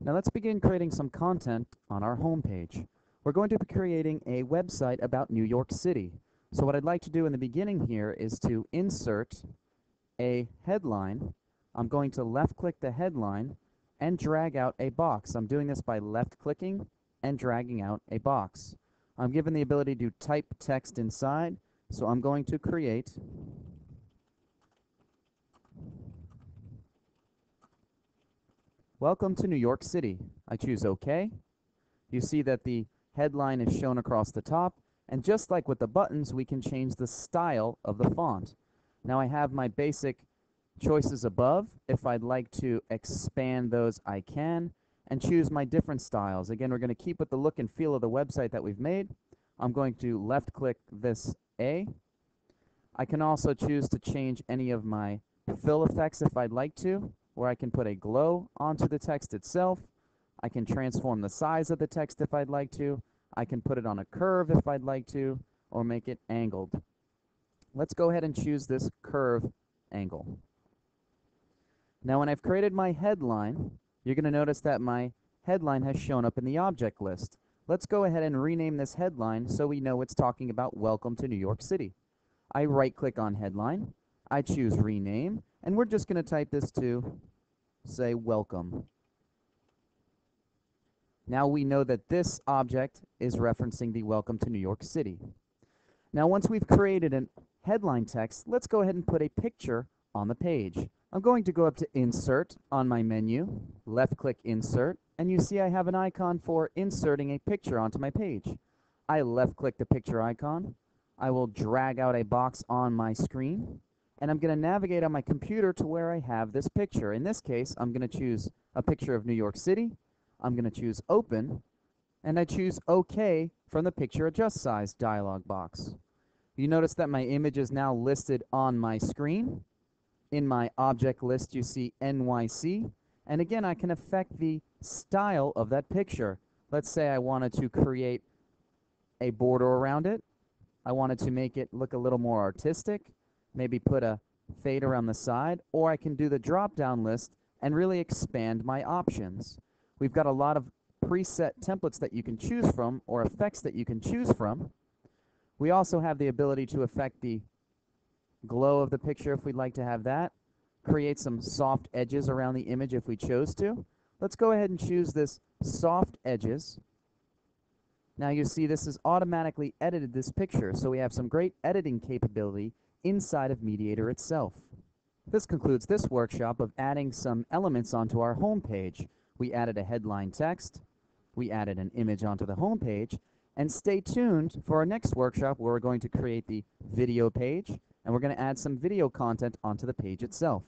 Now let's begin creating some content on our home page. We're going to be creating a website about New York City. So what I'd like to do in the beginning here is to insert a headline. I'm going to left click the headline and drag out a box. I'm doing this by left clicking and dragging out a box. I'm given the ability to type text inside, so I'm going to create "Welcome to New York City." I choose OK. You see that the headline is shown across the top, and just like with the buttons, we can change the style of the font. Now I have my basic choices above. If I'd like to expand those, I can, and choose my different styles. Again, we're going to keep with the look and feel of the website that we've made. I'm going to left click this A. I can also choose to change any of my fill effects if I'd like to, where I can put a glow onto the text itself. I can transform the size of the text if I'd like to. I can put it on a curve if I'd like to, or make it angled. Let's go ahead and choose this curve angle. Now when I've created my headline, you're going to notice that my headline has shown up in the object list. Let's go ahead and rename this headline so we know it's talking about Welcome to New York City. I right-click on headline, I choose rename, and we're just going to type this to, say, welcome. Now we know that this object is referencing the Welcome to New York City. Now once we've created a headline text, let's go ahead and put a picture on the page. I'm going to go up to Insert on my menu, left-click Insert, and you see I have an icon for inserting a picture onto my page. I left-click the picture icon. I will drag out a box on my screen, and I'm going to navigate on my computer to where I have this picture. In this case, I'm going to choose a picture of New York City. I'm going to choose Open, and I choose OK from the Picture Adjust Size dialog box. You notice that my image is now listed on my screen. In my object list, you see NYC, and again, I can affect the style of that picture. Let's say I wanted to create a border around it. I wanted to make it look a little more artistic, maybe put a fade around the side, or I can do the drop-down list and really expand my options. We've got a lot of preset templates that you can choose from, or effects that you can choose from. We also have the ability to affect the glow of the picture if we'd like to have that, create some soft edges around the image if we chose to. Let's go ahead and choose this soft edges. Now you see this has automatically edited this picture, so we have some great editing capability inside of Mediator itself. This concludes this workshop of adding some elements onto our home page. We added a headline text, we added an image onto the home page, and stay tuned for our next workshop where we're going to create the video page, and we're going to add some video content onto the page itself.